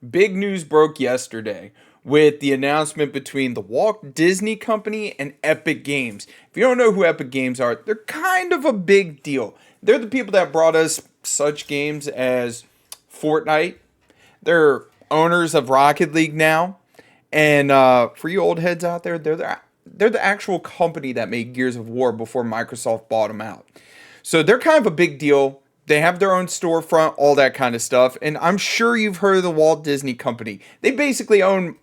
Big news broke yesterday with the announcement between the Walt Disney Company and Epic Games. If you don't know who Epic Games are, they're kind of a big deal. They're the people that brought us such games as Fortnite. They're owners of Rocket League now. And for you old heads out there, they're the actual company that made Gears of War before Microsoft bought them out. So they're kind of a big deal. They have their own storefront, all that kind of stuff. And I'm sure you've heard of the Walt Disney Company. They basically own,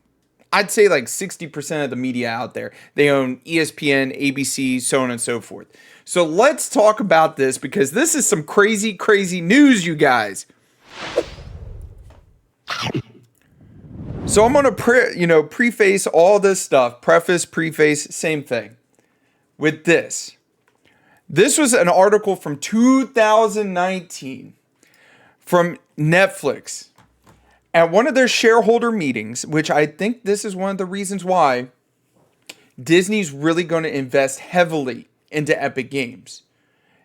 I'd say, like 60% of the media out there. They own ESPN, ABC, so on and so forth. So let's talk about this because this is some crazy, crazy news, you guys. So I'm going to preface all this stuff, preface, same thing with this. This was an article from 2019 from Netflix at one of their shareholder meetings, which I think this is one of the reasons why Disney's really going to invest heavily into Epic Games.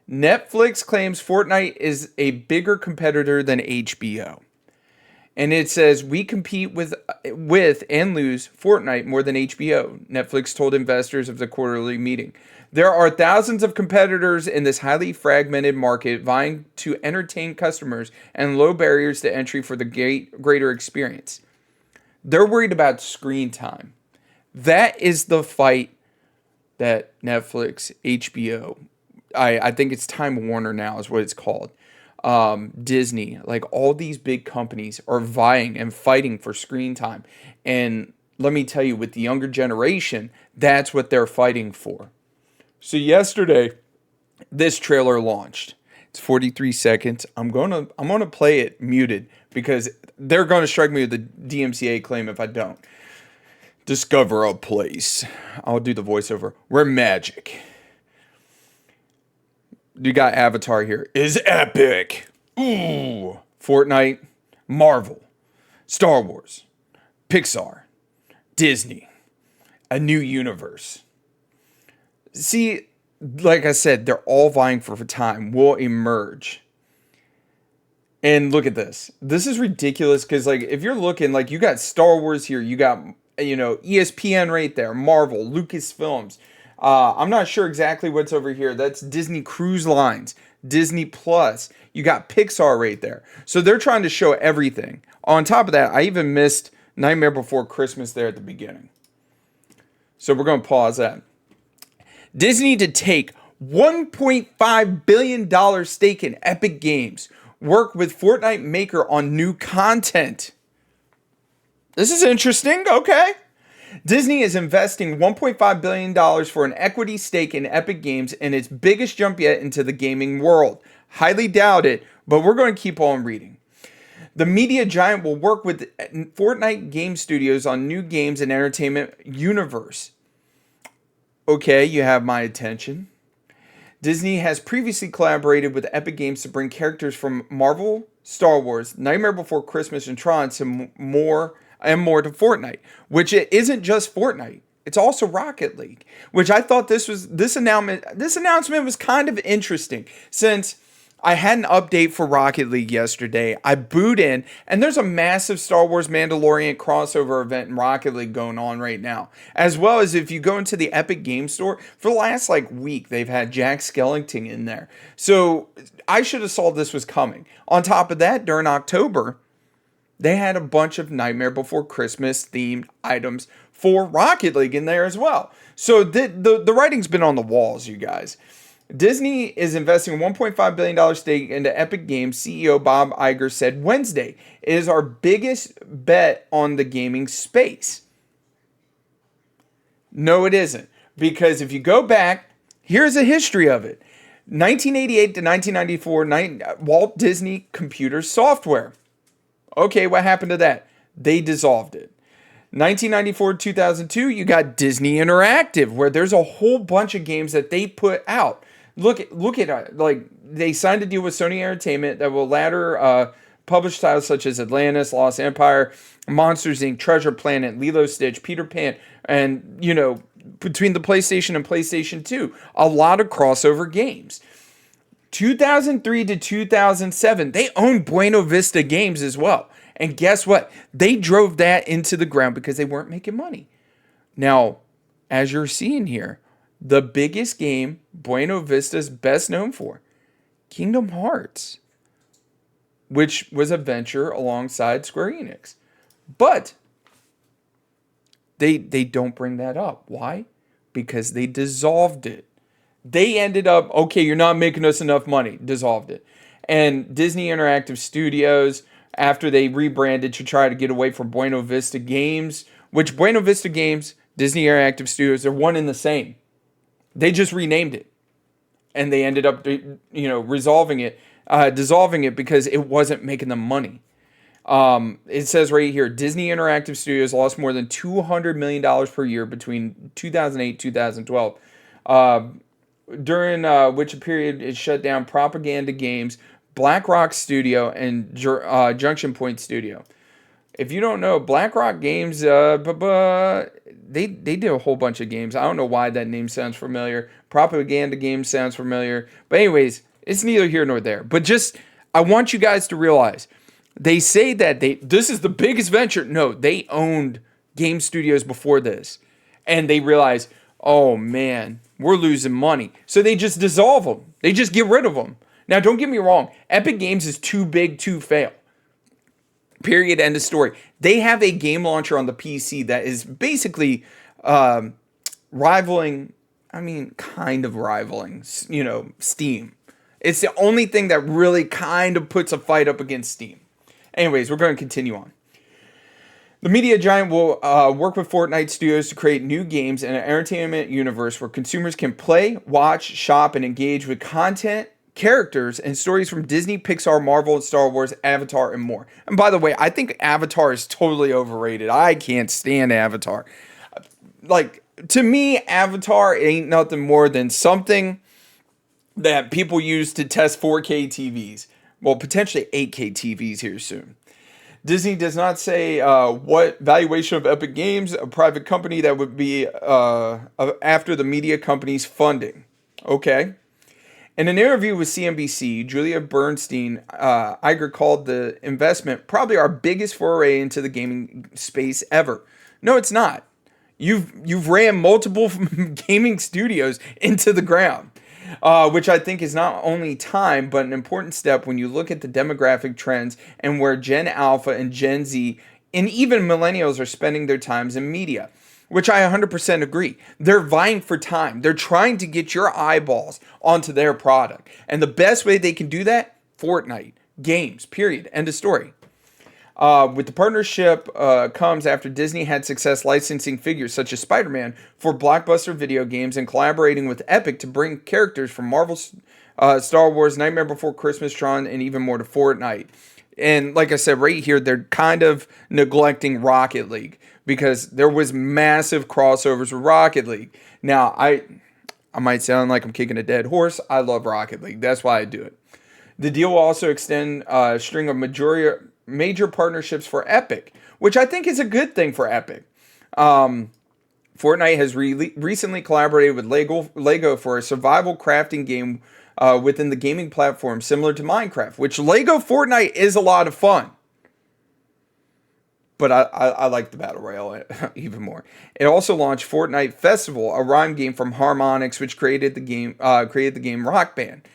Netflix claims Fortnite is a bigger competitor than HBO. And it says, we compete with and lose Fortnite more than HBO, Netflix told investors of the quarterly meeting. There are thousands of competitors in this highly fragmented market vying to entertain customers and low barriers to entry for the greater experience. They're worried about screen time. That is the fight that Netflix, HBO, I think it's Time Warner now is what it's called. Disney, like all these big companies are vying and fighting for screen time. And let me tell you, with the younger generation, that's what they're fighting for. So yesterday, this trailer launched. It's 43 seconds. I'm gonna play it muted because they're gonna strike me with the DMCA claim if I don't. Discover a place. I'll do the voiceover. Where magic. You got Avatar here. Is epic. Ooh. Fortnite, Marvel, Star Wars, Pixar, Disney, a new universe. See, like I said, they're all vying for time. Will emerge. And look at this. This is ridiculous because, like, if you're looking, like, you got Star Wars here, you got, ESPN right there, Marvel, Lucasfilms. I'm not sure exactly what's over here. That's Disney Cruise Lines, Disney Plus. You got Pixar right there. So they're trying to show everything. On top of that, I even missed Nightmare Before Christmas there at the beginning. So we're going to pause that. Disney to take $1.5 billion stake in Epic Games. Work with Fortnite maker on new content. This is interesting. Okay. Disney is investing $1.5 billion for an equity stake in Epic Games in its biggest jump yet into the gaming world. Highly doubt it, but we're going to keep on reading. The media giant will work with Fortnite game studios on new games and entertainment universe. Okay, you have my attention. Disney has previously collaborated with Epic Games to bring characters from Marvel, Star Wars, Nightmare Before Christmas, and Tron to more to Fortnite, which it isn't just Fortnite. It's also Rocket League, which I thought this announcement was kind of interesting since I had an update for Rocket League yesterday. I boot in, and there's a massive Star Wars Mandalorian crossover event in Rocket League going on right now. As well as if you go into the Epic Game Store, for the last week, they've had Jack Skellington in there. So I should have saw this was coming. On top of that, during October, they had a bunch of Nightmare Before Christmas themed items for Rocket League in there as well. So the writing's been on the walls, you guys. Disney is investing $1.5 billion stake into Epic Games, CEO Bob Iger said Wednesday. It is our biggest bet on the gaming space. No, it isn't. Because if you go back, here's a history of it. 1988 to 1994, Walt Disney Computer Software. Okay, what happened to that? They dissolved it. 1994 to 2002, you got Disney Interactive, where there's a whole bunch of games that they put out. Look at it. They signed a deal with Sony Entertainment that will later publish titles such as Atlantis, Lost Empire, Monsters Inc., Treasure Planet, Lilo Stitch, Peter Pan, and, between the PlayStation and PlayStation 2, a lot of crossover games. 2003 to 2007, they owned Buena Vista Games as well. And guess what? They drove that into the ground because they weren't making money. Now, as you're seeing here, the biggest game Buena Vista's best known for, Kingdom Hearts, which was a venture alongside Square Enix. But they don't bring that up. Why? Because they dissolved it. They ended up, okay, you're not making us enough money, dissolved it. And Disney Interactive Studios, after they rebranded to try to get away from Buena Vista Games, which Buena Vista Games, Disney Interactive Studios, they're one and the same. They just renamed it. And they ended up, dissolving it because it wasn't making them money. It says right here, Disney Interactive Studios lost more than $200 million per year between 2008 and 2012. During which period it shut down Propaganda Games, Black Rock Studio, and Junction Point Studio. If you don't know, Black Rock Games, they did a whole bunch of games. I don't know why that name sounds familiar. Propaganda Games sounds familiar. But anyways, it's neither here nor there. But just, I want you guys to realize, they say that this is the biggest venture. No, they owned game studios before this. And they realized, oh man, we're losing money. So they just dissolve them. They just get rid of them. Now, don't get me wrong. Epic Games is too big to fail. Period. End of story. They have a game launcher on the PC that is basically rivaling, kind of rivaling, Steam. It's the only thing that really kind of puts a fight up against Steam. Anyways, we're going to continue on. The media giant will work with Fortnite Studios to create new games in an entertainment universe where consumers can play, watch, shop, and engage with content, characters, and stories from Disney, Pixar, Marvel, and Star Wars, Avatar, and more. And by the way, I think Avatar is totally overrated. I can't stand Avatar. To me, Avatar ain't nothing more than something that people use to test 4K TVs. Well, potentially 8K TVs here soon. Disney does not say what valuation of Epic Games, a private company that would be after the media company's funding. Okay. In an interview with CNBC, Julia Bernstein Iger called the investment probably our biggest foray into the gaming space ever. No, it's not. You've ran multiple gaming studios into the ground, which I think is not only time, but an important step when you look at the demographic trends and where Gen Alpha and Gen Z and even millennials are spending their times in media. Which I 100% agree. They're vying for time. They're trying to get your eyeballs onto their product. And the best way they can do that, Fortnite, games, period, end of story. With the partnership comes after Disney had success licensing figures such as Spider-Man for blockbuster video games and collaborating with Epic to bring characters from Marvel, Star Wars, Nightmare Before Christmas, Tron, and even more to Fortnite. And like I said, right here, they're kind of neglecting Rocket League because there was massive crossovers with Rocket League. Now, I might sound like I'm kicking a dead horse. I love Rocket League. That's why I do it. The deal will also extend a string of major partnerships for Epic, which I think is a good thing for Epic. Fortnite has recently collaborated with Lego for a survival crafting game within the gaming platform similar to Minecraft, which Lego Fortnite is a lot of fun. But I like the Battle Royale even more. It also launched Fortnite Festival, a rhyme game from Harmonix, which created the game Rock Band.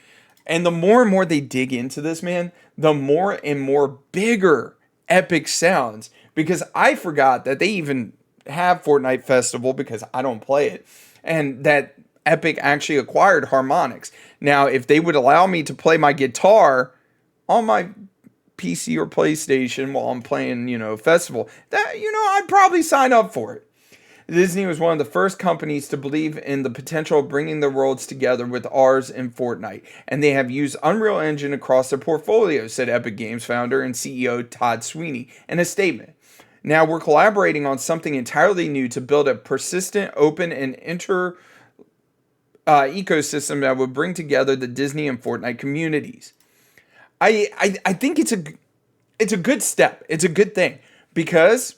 And the more and more they dig into this, man, the more and more bigger Epic sounds. Because I forgot that they even have Fortnite Festival because I don't play it. And that Epic actually acquired Harmonix. Now, if they would allow me to play my guitar on my PC or PlayStation while I'm playing, Festival, that, I'd probably sign up for it. Disney was one of the first companies to believe in the potential of bringing their worlds together with ours in Fortnite, and they have used Unreal Engine across their portfolio, said Epic Games founder and CEO Todd Sweeney in a statement. Now we're collaborating on something entirely new to build a persistent, open, and ecosystem that would bring together the Disney and Fortnite communities. I think it's a good step. It's a good thing because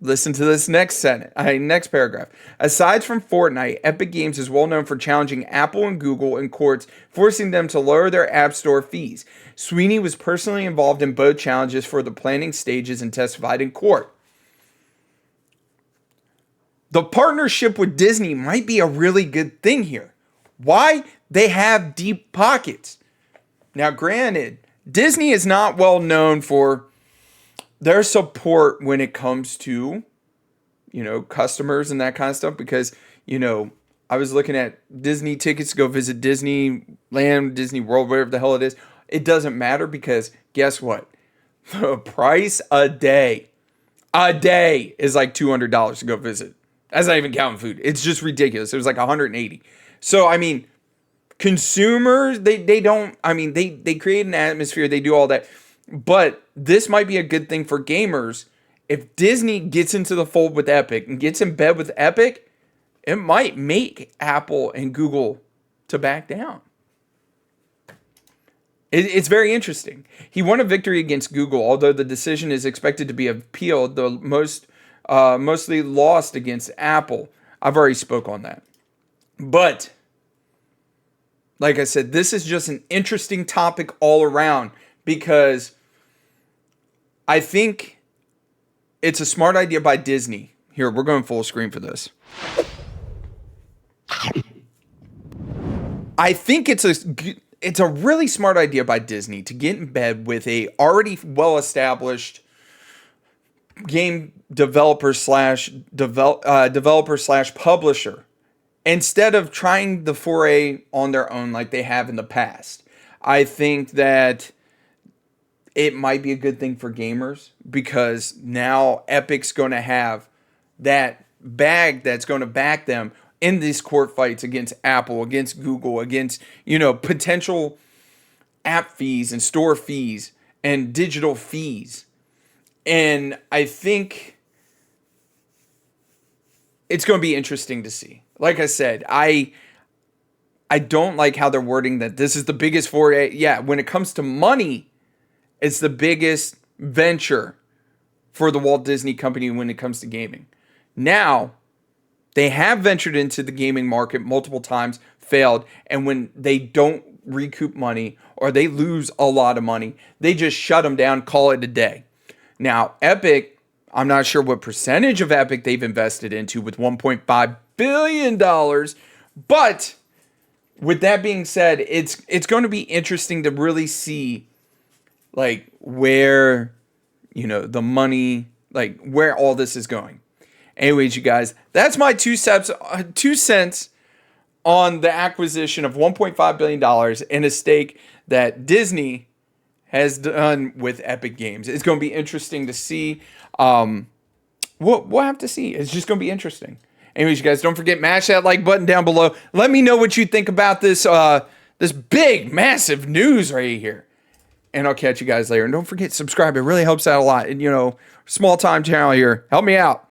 Listen to this next paragraph. Aside from Fortnite, Epic Games is well known for challenging Apple and Google in courts, forcing them to lower their App Store fees. Sweeney was personally involved in both challenges for the planning stages and testified in court. The partnership with Disney might be a really good thing here. Why? They have deep pockets. Now, granted, Disney is not well known for their support when it comes to, customers and that kind of stuff, because, I was looking at Disney tickets to go visit Disneyland, Disney World, whatever the hell it is. It doesn't matter because guess what? The price a day is like $200 to go visit. That's not even counting food. It's just ridiculous. It was like $180. So, I mean, consumers, they create an atmosphere. They do all that. But this might be a good thing for gamers. If Disney gets into the fold with Epic and gets in bed with Epic, it might make Apple and Google to back down. It's very interesting. He won a victory against Google, although the decision is expected to be appealed. The mostly lost against Apple. I've already spoke on that. But, like I said, this is just an interesting topic all around because I think it's a smart idea by Disney. Here, we're going full screen for this. I think it's a really smart idea by Disney to get in bed with a already well-established game developer slash publisher instead of trying the foray on their own like they have in the past. I think that it might be a good thing for gamers because now Epic's going to have that bag that's going to back them in these court fights against Apple, against Google, against, potential app fees and store fees and digital fees. And I think it's going to be interesting to see. Like I said, I don't like how they're wording that this is the biggest foray. Yeah, when it comes to money, it's the biggest venture for the Walt Disney Company when it comes to gaming. Now, they have ventured into the gaming market multiple times, failed, and when they don't recoup money or they lose a lot of money, they just shut them down, call it a day. Now, Epic, I'm not sure what percentage of Epic they've invested into with $1.5 billion, but with that being said, it's going to be interesting to really see like where, the money, like where all this is going. Anyways, you guys, that's my 2 cents on the acquisition of $1.5 billion in a stake that Disney has done with Epic Games. It's going to be interesting to see. We'll have to see. It's just going to be interesting. Anyways, you guys, don't forget, mash that like button down below. Let me know what you think about this this big, massive news right here. And I'll catch you guys later. And don't forget, subscribe. It really helps out a lot. And, small time channel here. Help me out.